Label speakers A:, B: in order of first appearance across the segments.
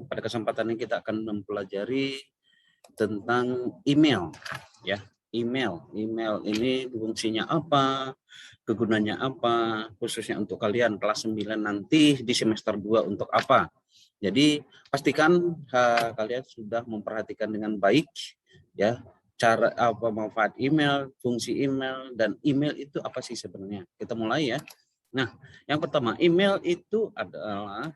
A: pada kesempatan ini kita akan mempelajari tentang email, ya. Email ini fungsinya apa, kegunaannya apa, khususnya untuk kalian kelas 9 nanti di semester 2 untuk apa. Jadi pastikan kalian sudah memperhatikan dengan baik, ya, cara apa manfaat email, fungsi email, dan email itu apa sih sebenarnya. Kita mulai ya. Nah, yang pertama, email itu adalah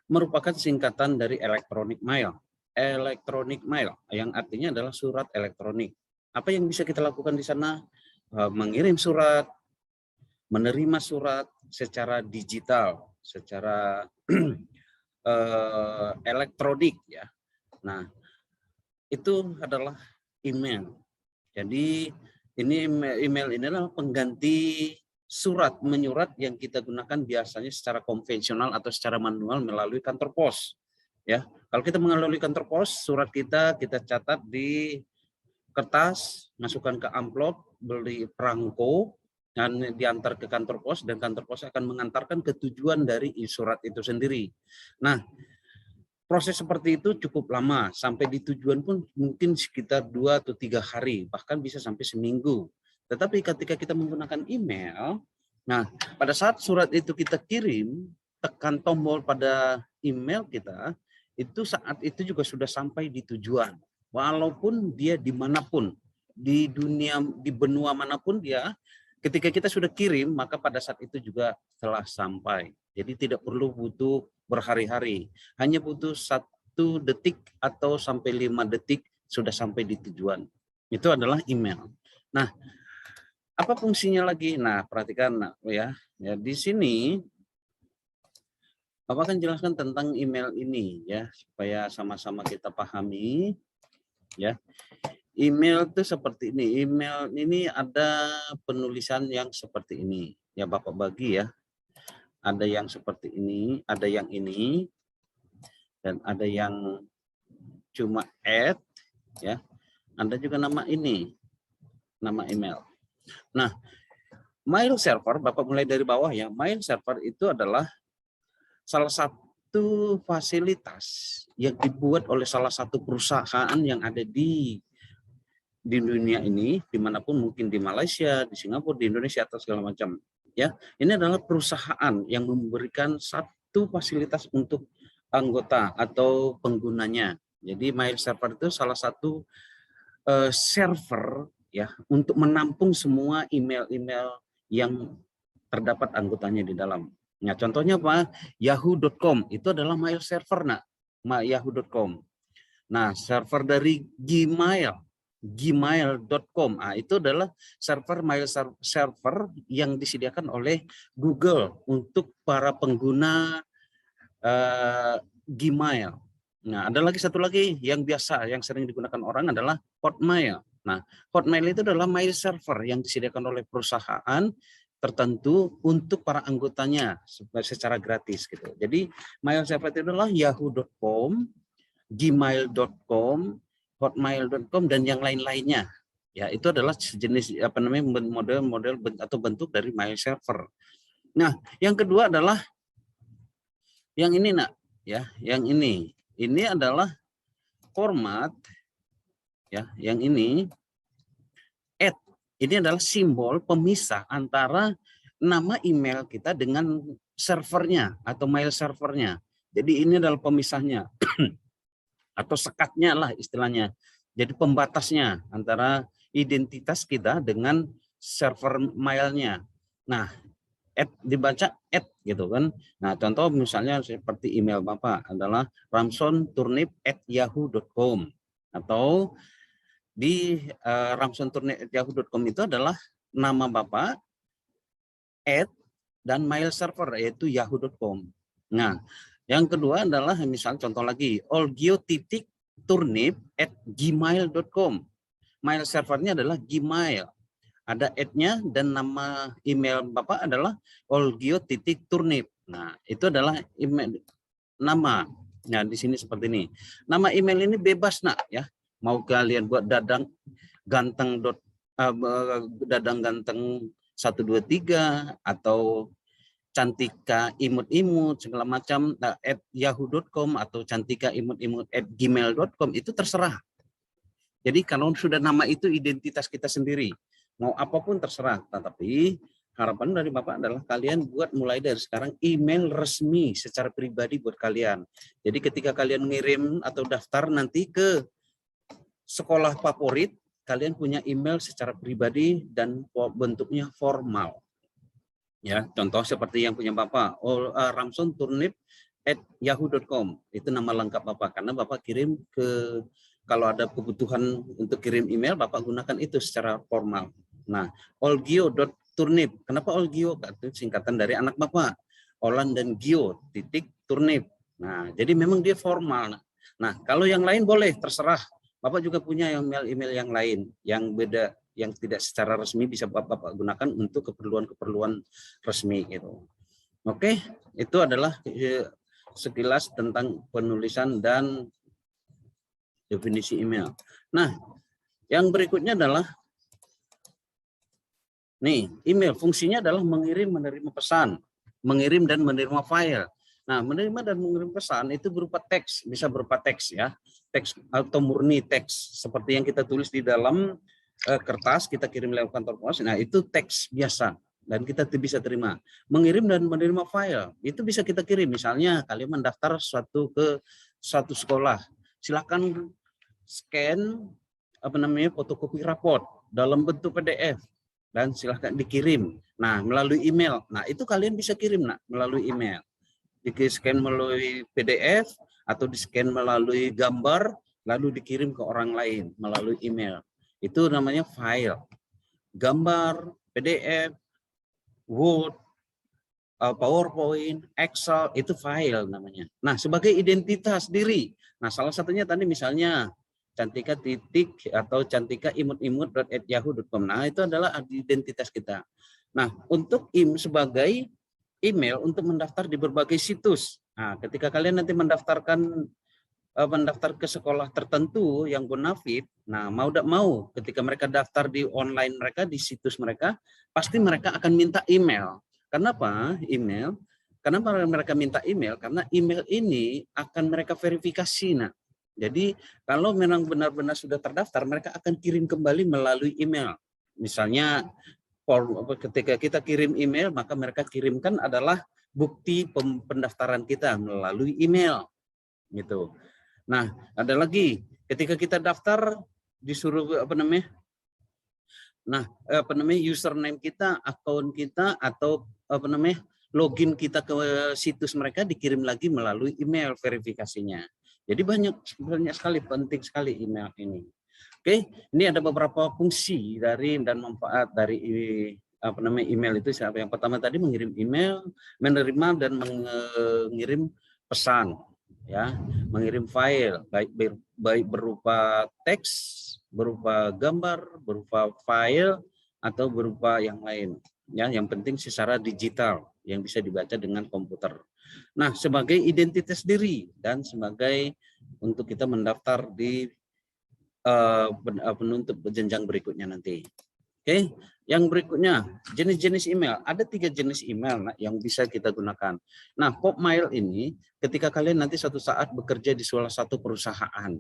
A: merupakan singkatan dari electronic mail. Electronic mail yang artinya adalah surat elektronik. Apa yang bisa kita lakukan di sana? Mengirim surat, menerima surat secara digital, secara elektronik, ya. Nah, itu adalah email. Jadi ini email ini adalah pengganti surat menyurat yang kita gunakan biasanya secara konvensional atau secara manual melalui kantor pos. Ya, kalau kita melalui kantor pos, surat kita catat di kertas, masukkan ke amplop, beli perangko, dan diantar ke kantor pos, dan kantor pos akan mengantarkan ke tujuan dari surat itu sendiri. Nah, proses seperti itu cukup lama, sampai di tujuan pun mungkin sekitar 2 atau 3 hari, bahkan bisa sampai seminggu. Tetapi ketika kita menggunakan email, nah pada saat surat itu kita kirim, tekan tombol pada email kita, itu saat itu juga sudah sampai di tujuan. Walaupun dia dimanapun, di dunia, di benua manapun dia, ketika kita sudah kirim, maka pada saat itu juga telah sampai. Jadi tidak perlu butuh berhari-hari, hanya butuh 1 detik atau sampai 5 detik sudah sampai di tujuan. Itu adalah email. Nah, apa fungsinya lagi? Nah, perhatikan ya. Ya, di sini Bapak akan jelaskan tentang email ini ya, supaya sama-sama kita pahami ya. Email itu seperti ini. Email ini ada penulisan yang seperti ini. Ya, Bapak bagi ya. Ada yang seperti ini, ada yang ini, dan ada yang cuma add ya. Ada juga nama ini, nama email. Nah, mail server, Bapak mulai dari bawah ya. Mail server itu adalah salah satu fasilitas yang dibuat oleh salah satu perusahaan yang ada di dunia ini, dimanapun, mungkin di Malaysia, di Singapura, di Indonesia, atau segala macam. Ya, ini adalah perusahaan yang memberikan satu fasilitas untuk anggota atau penggunanya. Jadi mail server itu salah satu server ya untuk menampung semua email-email yang terdapat anggotanya di dalam. Nah, contohnya apa? Yahoo.com itu adalah mail server, Yahoo.com. Nah, server dari gmail.com. Nah, itu adalah server mail server yang disediakan oleh Google untuk para pengguna Gmail. Nah, ada lagi satu lagi yang biasa, yang sering digunakan orang adalah Hotmail. Nah, Hotmail itu adalah mail server yang disediakan oleh perusahaan tertentu untuk para anggotanya secara gratis gitu. Jadi mail server itu adalah yahoo.com, gmail.com, hotmail.com, dan yang lain-lainnya. Ya, itu adalah sejenis apa namanya model atau bentuk dari mail server. Nah, yang kedua adalah yang ini ya, yang ini. Ini adalah format ya, yang ini @ ini adalah simbol pemisah antara nama email kita dengan servernya atau mail servernya. Jadi ini adalah pemisahnya atau sekatnya lah istilahnya. Jadi pembatasnya antara identitas kita dengan server mailnya. Nah, dibaca gitu kan. Nah, contoh misalnya seperti email Bapak adalah ramsonturnip@yahoo.com, atau di ramsonturnip@yahoo.com itu adalah nama Bapak, dan mail server yaitu yahoo.com. Nah, yang kedua adalah misal contoh lagi olgio.turnip@gmail.com. Mail servernya adalah Gmail. Ada @nya dan nama email Bapak adalah olgio.turnip. Nah, itu adalah email nama. Nah, di sini seperti ini. Nama email ini bebas ya. Mau kalian buat dadang ganteng 123 atau Cantika imut-imut segala macam @yahoo.com atau Cantika imut-imut @gmail.com, itu terserah. Jadi kalau sudah nama itu identitas kita sendiri, mau apapun terserah. Tetapi harapan dari Bapak adalah kalian buat mulai dari sekarang email resmi secara pribadi buat kalian. Jadi ketika kalian ngirim atau daftar nanti ke sekolah favorit, kalian punya email secara pribadi dan bentuknya formal. Ya, contoh seperti yang punya Bapak, ramson.turnip@yahoo.com, itu nama lengkap Bapak, karena Bapak kirim ke, kalau ada kebutuhan untuk kirim email, Bapak gunakan itu secara formal. Nah, olgio.turnip, kenapa Olgio? Itu singkatan dari anak Bapak, Olan dan Gio, _turnip. Nah, jadi memang dia formal. Nah, kalau yang lain boleh, terserah. Bapak juga punya email-email yang lain, yang beda, yang tidak secara resmi bisa Bapak gunakan untuk keperluan-keperluan resmi gitu. Oke, itu adalah sekilas tentang penulisan dan definisi email. Nah, yang berikutnya adalah nih, email fungsinya adalah mengirim, menerima pesan, mengirim dan menerima file. Nah, menerima dan mengirim pesan itu berupa teks, bisa berupa teks ya, teks atau murni teks seperti yang kita tulis di dalam kertas, kita kirim lewat kantor pos. Nah, itu teks biasa dan kita bisa terima. Mengirim dan menerima file itu bisa kita kirim. Misalnya kalian mendaftar ke suatu sekolah, silakan scan fotokopi raport dalam bentuk PDF dan silahkan dikirim. Nah, melalui email. Nah, itu kalian bisa kirim melalui email. Di-scan melalui PDF atau di-scan melalui gambar lalu dikirim ke orang lain melalui email. Itu namanya file. Gambar, PDF, Word, PowerPoint, Excel, itu file namanya. Nah, sebagai identitas diri. Nah, salah satunya tadi misalnya Cantika atau Cantika imut-imut.yahoo.com. Nah, itu adalah identitas kita. Nah, untuk sebagai email untuk mendaftar di berbagai situs. Nah, ketika kalian nanti mendaftar ke sekolah tertentu yang bonafit, nah mau tidak mau ketika mereka daftar di online mereka, di situs mereka, pasti mereka akan minta email. Kenapa email? Kenapa mereka minta email? Karena email ini akan mereka verifikasi. Nah, jadi kalau memang benar-benar sudah terdaftar, mereka akan kirim kembali melalui email. Misalnya ketika kita kirim email, maka mereka kirimkan adalah bukti pendaftaran kita melalui email, gitu. Nah, ada lagi ketika kita daftar disuruh username kita, akun kita atau login kita ke situs mereka dikirim lagi melalui email verifikasinya. Jadi banyak sekali, penting sekali email ini. Oke, ini ada beberapa fungsi dan manfaat dari email itu. Yang pertama tadi mengirim email, menerima dan mengirim pesan. Ya, mengirim file baik berupa teks, berupa gambar, berupa file atau berupa yang lain. Ya, yang penting secara digital yang bisa dibaca dengan komputer. Nah, sebagai identitas diri dan sebagai untuk kita mendaftar di penuntut jenjang berikutnya nanti. Oke, yang berikutnya jenis-jenis email. Ada 3 jenis email yang bisa kita gunakan. Nah, Popmail ini ketika kalian nanti suatu saat bekerja di salah satu perusahaan,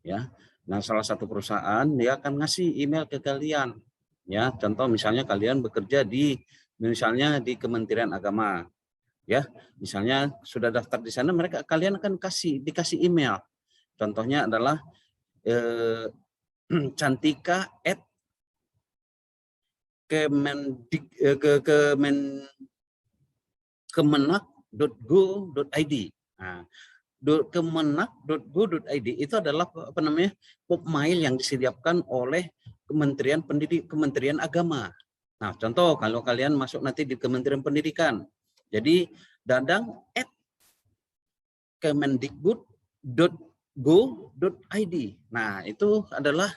A: ya. Nah, salah satu perusahaan dia akan ngasih email ke kalian, ya. Contoh misalnya kalian bekerja di misalnya di Kementerian Agama, ya. Misalnya sudah daftar di sana, kalian akan dikasih email. Contohnya adalah Cantika kemenak.go.id. Nah, kemenak.go.id itu adalah Popmail yang disediakan oleh Kementerian Agama. Nah, contoh kalau kalian masuk nanti di Kementerian Pendidikan, jadi dadang @kemendikbud.go.id. Nah, itu adalah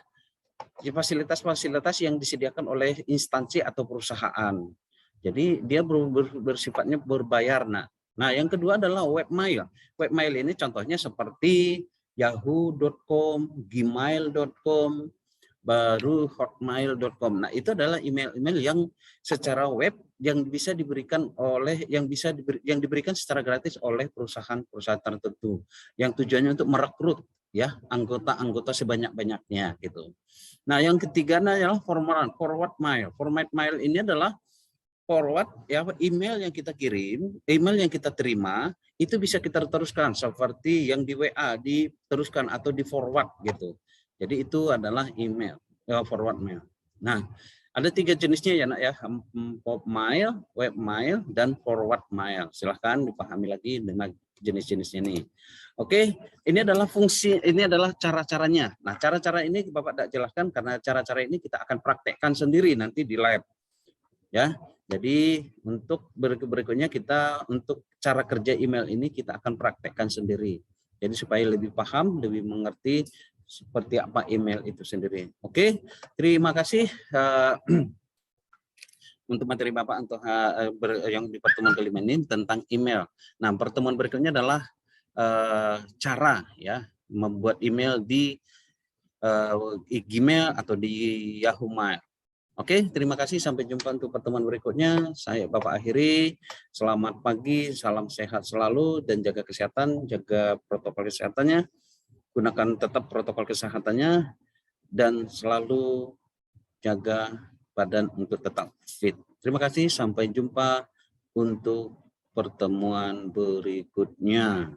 A: fasilitas-fasilitas yang disediakan oleh instansi atau perusahaan. Jadi dia bersifatnya berbayar. Nah, yang kedua adalah webmail. Webmail ini contohnya seperti yahoo.com, gmail.com, baru hotmail.com. Nah, itu adalah email-email yang secara web yang bisa diberikan yang diberikan secara gratis oleh perusahaan-perusahaan tertentu yang tujuannya untuk merekrut ya anggota-anggota sebanyak-banyaknya gitu. Nah, yang ketiga adalah forward mail. Forward mail ini adalah forward ya email yang kita kirim, email yang kita terima itu bisa kita teruskan seperti yang di WA diteruskan atau di forward gitu. Jadi itu adalah email, forward mail. Nah, ada 3 jenisnya ya nak ya, pop mail, web mail, dan forward mail. Silahkan dipahami lagi dengan jenis-jenisnya nih. Oke, ini adalah fungsi, ini adalah cara-caranya. Nah, cara-cara ini Bapak tidak jelaskan karena cara-cara ini kita akan praktekkan sendiri nanti di lab. Ya, jadi untuk berikutnya kita untuk cara kerja email ini kita akan praktekkan sendiri. Jadi supaya lebih paham, lebih mengerti seperti apa email itu sendiri. Oke, terima kasih untuk materi Bapak untuk yang di pertemuan kelima ini tentang email. Nah, pertemuan berikutnya adalah cara ya membuat email di Gmail atau di Yahoo Mail. Oke, terima kasih. Sampai jumpa untuk pertemuan berikutnya. Saya Bapak akhiri. Selamat pagi, salam sehat selalu, dan jaga kesehatan, jaga protokol kesehatannya. Gunakan tetap protokol kesehatannya, dan selalu jaga badan untuk tetap fit. Terima kasih. Sampai jumpa untuk pertemuan berikutnya.